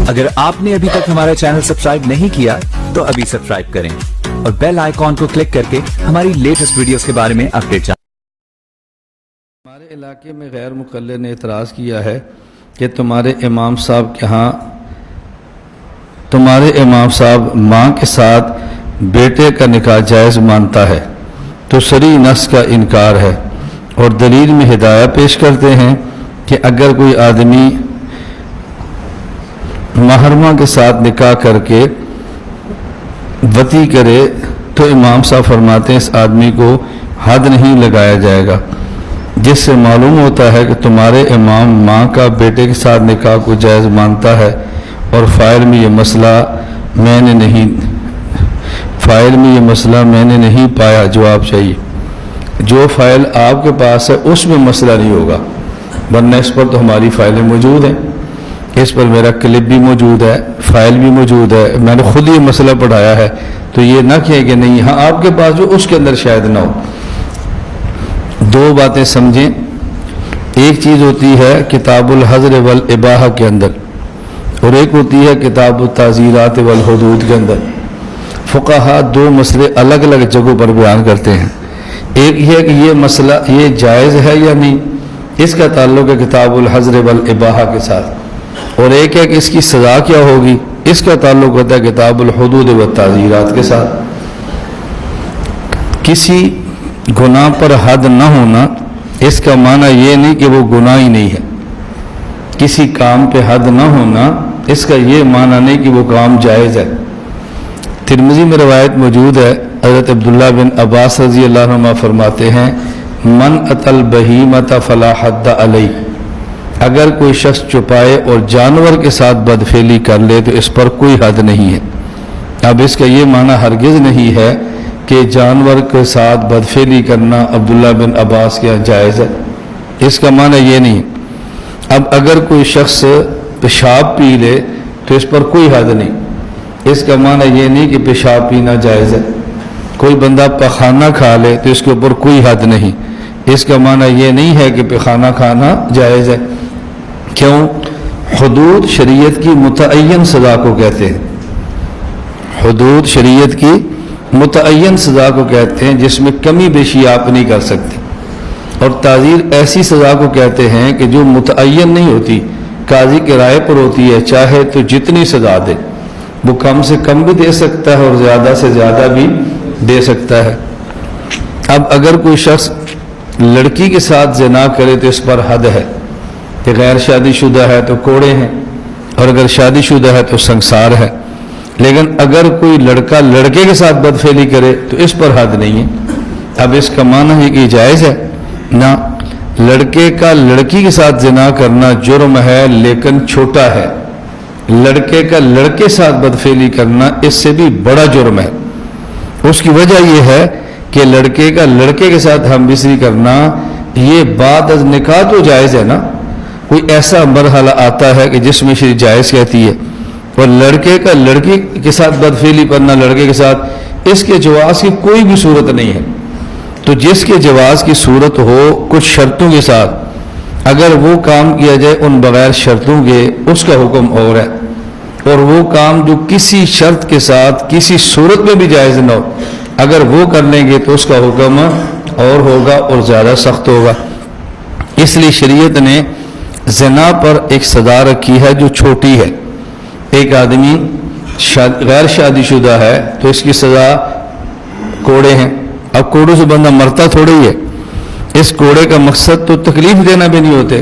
अगर आपने अभी तक हमारा चैनल सब्सक्राइब नहीं किया तो अभी सब्सक्राइब करें और बेल आइकॉन को क्लिक करके हमारी लेटेस्ट वीडियोस के बारे में अपडेट जानें। हमारे इलाके में गैर मुक़ल्लिद ने इतराज़ किया है कि तुम्हारे इमाम साहब के यहाँ तुम्हारे इमाम साहब माँ के साथ बेटे का निकाह जायज़ मानता है तो सरी नस का इनकार है और दलील में हिदाया पेश करते हैं कि अगर कोई आदमी महरमा के साथ निकाह करके वती करे तो इमाम साहब फरमाते हैं इस आदमी को हद नहीं लगाया जाएगा, जिससे मालूम होता है कि तुम्हारे इमाम माँ का बेटे के साथ निकाह को जायज़ मानता है और फ़ाइल में ये मसला मैंने नहीं पाया। जवाब चाहिए। जो फ़ाइल आपके पास है उसमें मसला नहीं होगा, वरना इस पर तो हमारी फ़ाइलें मौजूद हैं, इस पर मेरा क्लिप भी मौजूद है, फ़ाइल भी मौजूद है, मैंने खुद ये मसला पढ़ाया है। तो ये ना कहें कि नहीं, हाँ आपके पास जो उसके अंदर शायद ना हो। दो बातें समझें। एक चीज़ होती है किताबुल हज़्र वल इबाहा के अंदर और एक होती है किताबुल ताज़ीरात वल हुदूद के अंदर। फ़ुक़हा दो मसले अलग अलग जगहों पर बयान करते हैं। एक है कि ये मसला ये जायज़ है या नहीं, इसका ताल्लुक़ है किताबुल हज़्र वल इबाहा के साथ, और एक है कि इसकी सज़ा क्या होगी, इसका ताल्लुक़ होता है किताबुल हुदूद व ताज़ीरात के साथ। किसी गुनाह पर हद न होना इसका माना ये नहीं कि वो गुनाह ही नहीं है। किसी काम पे हद न होना इसका ये माना नहीं कि वो काम जायज़ है। तिरमिज़ी में रवायत मौजूद है, हज़रत अब्दुल्लाह बिन अब्बास रज़ी अल्लाह अन्हुमा फरमाते हैं मन अतल बहीमत फला हद्द अलई, अगर कोई शख्स छुपाए और जानवर के साथ बदफेली कर ले तो इस पर कोई हद नहीं है। अब इसका ये माना हरगिज़ नहीं है कि जानवर के साथ बदफेली करना अब्दुल्लाह बिन अब्बास के यहाँ जायज़ है, इसका माना ये नहीं। अब अगर कोई शख्स पेशाब पी ले तो इस पर कोई हद नहीं, इसका माना ये नहीं कि पेशाब पीना जायज़ है। कोई बंदा पखाना खा ले तो इसके ऊपर कोई हद नहीं, इसका माना ये नहीं है कि पखाना खाना जायज़ है। क्यों? हुदूद शरीयत की मुतअय्यन सज़ा को कहते हैं। हुदूद शरीयत की मुतअय्यन सज़ा को कहते हैं जिसमें कमी बेशी आप नहीं कर सकते, और ताज़ीर ऐसी सज़ा को कहते हैं कि जो मुतअय्यन नहीं होती, काजी के राय पर होती है, चाहे तो जितनी सज़ा दे, वो कम से कम भी दे सकता है और ज़्यादा से ज़्यादा भी दे सकता है। अब अगर कोई शख्स लड़की के साथ ज़िना करे तो इस पर हद है कि गैर शादीशुदा है तो कोड़े हैं, और अगर शादीशुदा है तो संसार है। लेकिन अगर कोई लड़का लड़के के साथ बदफेली करे तो इस पर हद नहीं है। अब इसका माना है कि जायज़ है ना, लड़के का लड़की के साथ ज़िना करना जुर्म है लेकिन छोटा है, लड़के का लड़के साथ बदफेली करना इससे भी बड़ा जुर्म है। उसकी वजह यह है कि लड़के का लड़के के साथ हमबिसरी करना ये बाद अज़ निकाह तो जायज़ है ना, कोई ऐसा मरहला आता है कि जिसमें शरीयत जायज़ कहती है, और लड़के का लड़की के साथ बदफेली करना लड़के के साथ, इसके जवाज़ की कोई भी सूरत नहीं है। तो जिसके जवाज़ की सूरत हो कुछ शर्तों के साथ, अगर वो काम किया जाए उन बगैर शर्तों के, उसका हुक्म और है, और वो काम जो किसी शर्त के साथ किसी सूरत में भी जायज़ न हो, अगर वो कर लेंगे तो उसका हुक्म और होगा और ज़्यादा सख्त होगा। इसलिए शरीयत ने ज़िना पर एक सज़ा रखी है जो छोटी है। एक आदमी गैर शादीशुदा है तो इसकी सज़ा कोड़े हैं। अब कोड़ों से बंदा मरता थोड़ा ही है, इस कोड़े का मकसद तो तकलीफ देना भी नहीं होते,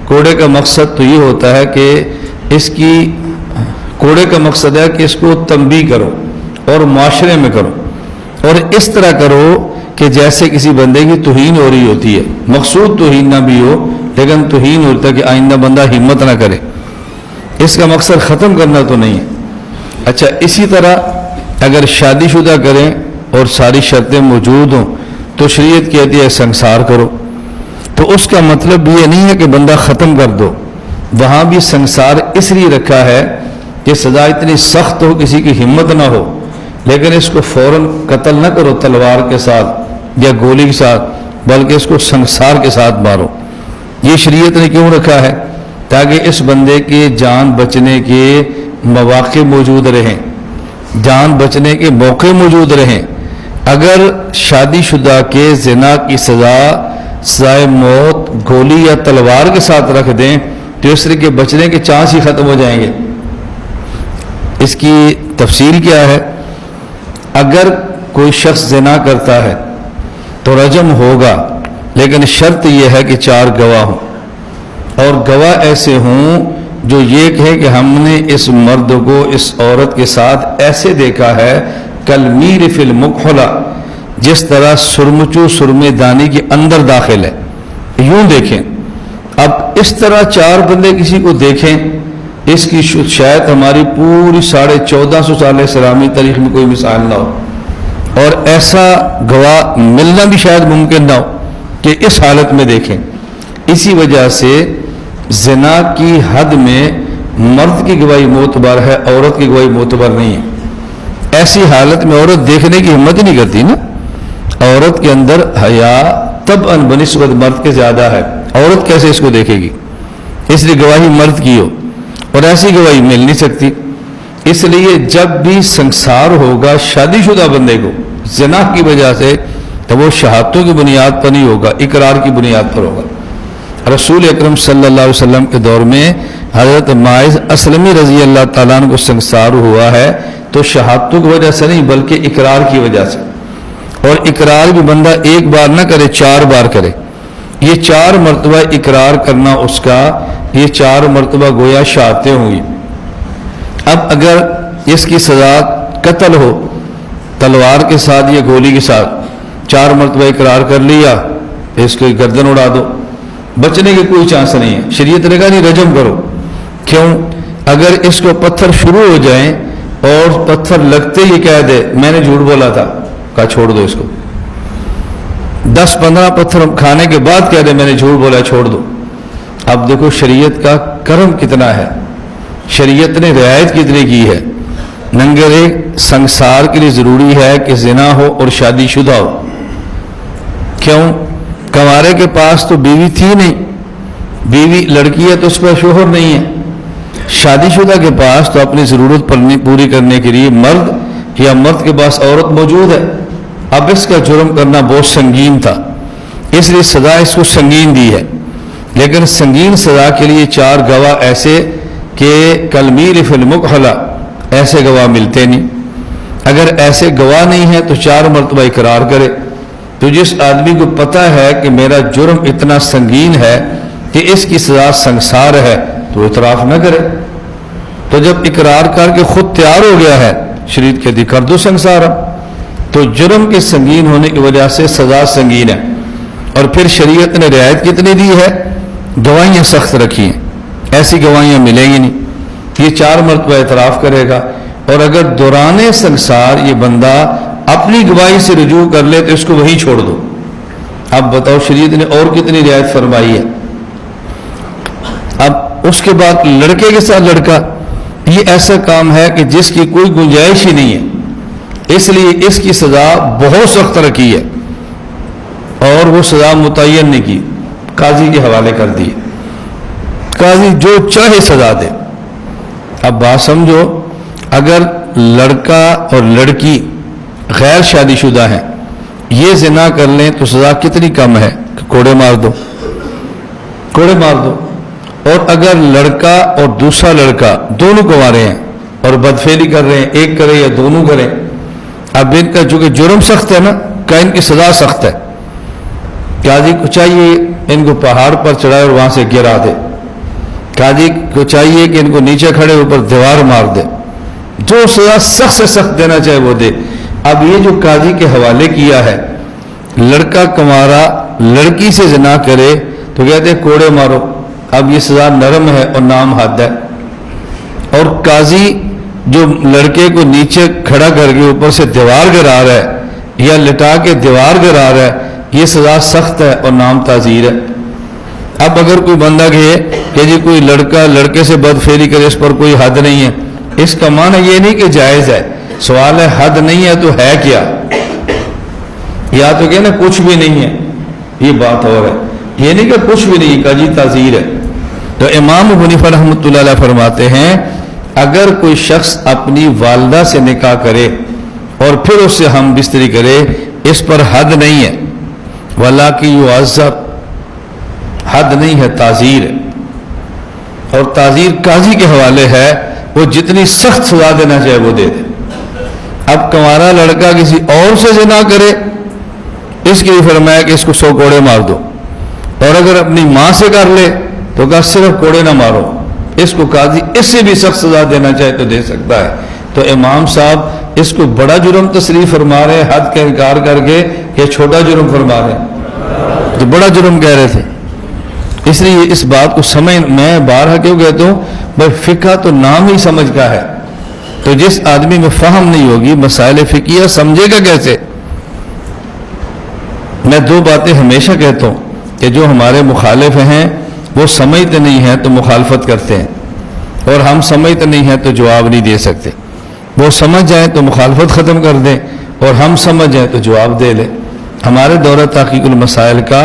कोड़े का मकसद तो ये होता है कि इसकी कोड़े का मकसद है कि इसको तंबीह करो और माशरे में करो, और इस तरह करो कि जैसे किसी बंदे की तौहीन हो रही होती है, मकसूद तौहीन ना भी हो लेकिन तौहीन होता है कि आइंदा बंदा हिम्मत ना करे, इसका मकसद ख़त्म करना तो नहीं है। अच्छा, इसी तरह अगर शादीशुदा करें और सारी शर्तें मौजूद हों तो शरीयत कहती है संसार करो, तो उसका मतलब ये नहीं है कि बंदा ख़त्म कर दो। वहाँ भी संसार इसलिए रखा है कि सज़ा इतनी सख्त हो किसी की हिम्मत ना हो, लेकिन इसको फ़ौरन कत्ल न करो तलवार के साथ या गोली के साथ, बल्कि इसको संसार के साथ मारो। ये शरीयत ने क्यों रखा है? ताकि इस बंदे के जान बचने के मौके मौजूद रहें, जान बचने के मौके मौजूद रहें। अगर शादीशुदा के ज़िना की सजाए मौत गोली या तलवार के साथ रख दें तो इस तरह के बचने के चांस ही ख़त्म हो जाएंगे। इसकी तफसील क्या है? अगर कोई शख्स ज़िना करता है तो रजम होगा, लेकिन शर्त यह है कि 4 गवाह हों, और गवाह ऐसे हों जो ये कहे कि हमने इस मर्द को इस औरत के साथ ऐसे देखा है कल मीर फिल मुखला, जिस तरह सुरमचू सुरमेदानी के अंदर दाखिल है, यूं देखें। अब इस तरह 4 बंदे किसी को देखें, इसकी शायद हमारी पूरी 1450 साल इस्लामी तारीख में कोई मिसाल ना हो, और ऐसा गवाह मिलना भी शायद मुमकिन ना हो कि इस हालत में देखें। इसी वजह से ज़िना की हद में मर्द की गवाही मोतबर है, औरत की गवाही मोतबर नहीं है। ऐसी हालत में औरत देखने की हिम्मत ही नहीं करती ना। औरत के अंदर हया तब बनिस्बत मर्द के ज़्यादा है, औरत कैसे इसको देखेगी? इसलिए गवाही मर्द की हो, और ऐसी गवाही मिल नहीं सकती। इसलिए जब भी संसार होगा शादीशुदा बंदे को ज़िना की वजह से, तो वो शहादतों की बुनियाद पर नहीं होगा, इकरार की बुनियाद पर होगा। रसूल अकरम सल्लल्लाहु अलैहि वसल्लम के दौर में हज़रत माइज़ असलमी रज़ी अल्लाह ताला अन्हु को संसार हुआ है तो शहादतों की वजह से नहीं, बल्कि इकरार की वजह से। और इकरार भी बंदा एक बार ना करे, 4 बार करे। ये 4 मरतबा इकरार करना उसका, ये 4 मरतबा गोया शहादतें हुई। अब अगर इसकी सजा कत्ल हो, तलवार के साथ या गोली के साथ, 4 मरतबा इकरार कर लिया, इसकी गर्दन उड़ा दो, बचने के कोई चांस नहीं है। शरीयत ने कहा नहीं रजम करो। क्यों? अगर इसको पत्थर शुरू हो जाएं और पत्थर लगते ही कह दे मैंने झूठ बोला था, कहा छोड़ दो इसको। 10-15 पत्थर खाने के बाद कह दे मैंने झूठ बोला, छोड़ दो। अब देखो शरीयत का करम कितना है, शरीयत ने रियायत कितनी की है। नंबर 1 संसार के लिए ज़रूरी है कि ज़िना हो और शादीशुदा हो। क्यों? कंवारे के पास तो बीवी थी नहीं, बीवी लड़की है तो उस पर शोहर नहीं है। शादीशुदा के पास तो अपनी ज़रूरत पूरी करने के लिए मर्द या मर्द के पास औरत मौजूद है। अब इसका जुर्म करना बहुत संगीन था, इसलिए सज़ा इसको संगीन दी है। लेकिन संगीन सज़ा के लिए 4 गवाह ऐसे कि कलमीर फिल मुखला, ऐसे गवाह मिलते नहीं। अगर ऐसे गवाह नहीं है तो 4 मरतबा इकरार करे। तो जिस आदमी को पता है कि मेरा जुर्म इतना संगीन है कि इसकी सजा संसार है, तो इतराफ न करे। तो जब इकरार करके खुद तैयार हो गया है, शरीयत कहती कर दो संसार। तो जुर्म के संगीन होने की वजह से सजा संगीन है। और फिर शरीयत ने रियायत कितनी दी है? गवाहियाँ सख्त रखी हैं, ऐसी गवाहियाँ मिलेंगी नहीं। ये 4 मरतबा इतराफ़ करेगा, और अगर दौराने संसार ये बंदा अपनी गवाही से रुजू कर ले तो इसको वहीं छोड़ दो। अब बताओ शरीयत ने और कितनी रियायत फरमाई है। अब उसके बाद लड़के के साथ लड़का, ये ऐसा काम है कि जिसकी कोई गुंजाइश ही नहीं है, इसलिए इसकी सजा बहुत सख्त रखी है, और वो सजा मुतय्यन नहीं की, काजी के हवाले कर दी। काजी जो चाहे सजा दे। अब बात समझो, अगर लड़का और लड़की गैर शादीशुदा हैं, ये ज़िना कर लें तो सज़ा कितनी कम है कि कोड़े मार दो, कोड़े मार दो। और अगर लड़का और दूसरा लड़का दोनों कुंवारे हैं और बदफेली कर रहे हैं, एक करे या दोनों करें, अब इनका चूंकि जुर्म सख्त है ना, क्या इनकी सज़ा सख्त है। काजी को चाहिए इनको पहाड़ पर चढ़ाए और वहाँ से गिरा दे। काजी को चाहिए कि इनको नीचे खड़े ऊपर दीवार मार दे, जो सज़ा सख्त से सख्त देना चाहे वो दे। अब ये जो काजी के हवाले किया है, लड़का कुंवारा लड़की से ज़िना करे तो कहते हैं कोड़े मारो। अब ये सज़ा नरम है और नाम हद है। और काजी जो लड़के को नीचे खड़ा करके ऊपर से दीवार गिरा रहा है या लिटा के दीवार गिरा रहा है, ये सज़ा सख्त है और नाम ताज़ीर है। अब अगर कोई बंदा कहे कि जी कोई लड़का लड़के से बदफेरी करे, इस पर कोई हद नहीं है, इसका माना ये नहीं कि जायज़ है। सवाल है हद नहीं है तो है क्या? या तो कहना कुछ भी नहीं है, ये बात और है। ये नहीं कि कुछ भी नहीं, काजी ताज़ीर है। तो इमाम अबू हनीफा रहमतुल्लाह अलैह फरमाते हैं اگر کوئی شخص اپنی والدہ سے نکاح کرے اور پھر اس سے ہم بستری کرے، اس پر حد نہیں ہے، وَلَٰكِن يُعَذَّبْ، حد نہیں ہے، تعزیر ہے، اور تعزیر قاضی کے حوالے ہے، وہ جتنی سخت سزا دینا چاہے وہ دے دے۔ اب کنوارا لڑکا کسی اور سے زنا کرے، اس کے لیے فرمایا کہ اس کو 100 کوڑے مار دو، اور اگر اپنی ماں سے کر لے تو کہا صرف کوڑے نہ مارو، اس کو قاضی اس سے بھی سخت سزا دینا چاہے تو دے سکتا ہے۔ تو امام صاحب اس کو بڑا جرم تصریح فرما رہے ہیں حد کا انکار کر کے، کہ چھوٹا جرم فرما رہے ہیں، تو بڑا جرم کہہ رہے تھے۔ اس لیے اس بات کو سمجھ، میں بارہا کیوں کہتا ہوں بھائی، فقہ تو نام ہی سمجھ کا ہے، تو جس آدمی میں فہم نہیں ہوگی مسائل فقہیہ سمجھے گا کیسے؟ میں 2 باتیں ہمیشہ کہتا ہوں کہ جو ہمارے مخالف ہیں وہ سمجھتے نہیں ہیں تو مخالفت کرتے ہیں، اور ہم سمجھتے نہیں ہیں تو جواب نہیں دے سکتے۔ وہ سمجھ جائیں تو مخالفت ختم کر دیں، اور ہم سمجھ جائیں تو جواب دے لیں۔ ہمارے دورہ تحقیق المسائل کا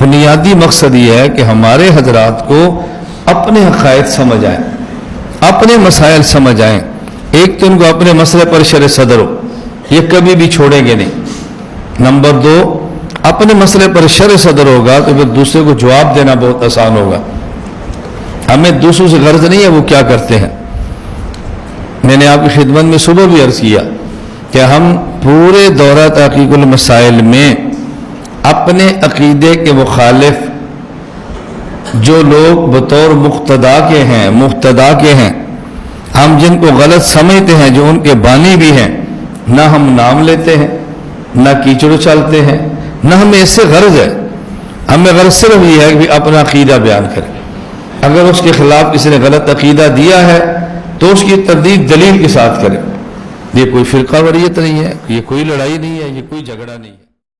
بنیادی مقصد یہ ہے کہ ہمارے حضرات کو اپنے حقائق سمجھ آئیں، اپنے مسائل سمجھ آئیں۔ ایک تو ان کو اپنے مسئلے پر شرح صدر ہو، یہ کبھی بھی چھوڑیں گے نہیں۔ نمبر 2، اپنے مسئلے پر شرح صدر ہوگا تو پھر دوسرے کو جواب دینا بہت آسان ہوگا۔ ہمیں دوسروں سے غرض نہیں ہے وہ کیا کرتے ہیں۔ میں نے آپ کی خدمت میں صبح بھی عرض کیا کہ ہم پورے دورہ تحقیق المسائل میں اپنے عقیدے کے مخالف جو لوگ بطور مقتدا کے ہیں، ہم جن کو غلط سمجھتے ہیں، جو ان کے بانی بھی ہیں، نہ ہم نام لیتے ہیں، نہ کیچڑ چلتے ہیں، نہ ہمیں اس سے غرض ہے۔ ہمیں غرض صرف یہ ہے کہ اپنا عقیدہ بیان کریں۔ اگر اس کے خلاف کسی نے غلط عقیدہ دیا ہے تو اس کی تردید دلیل کے ساتھ کریں۔ یہ کوئی فرقہ واریت نہیں ہے، یہ کوئی لڑائی نہیں ہے، یہ کوئی جھگڑا نہیں ہے۔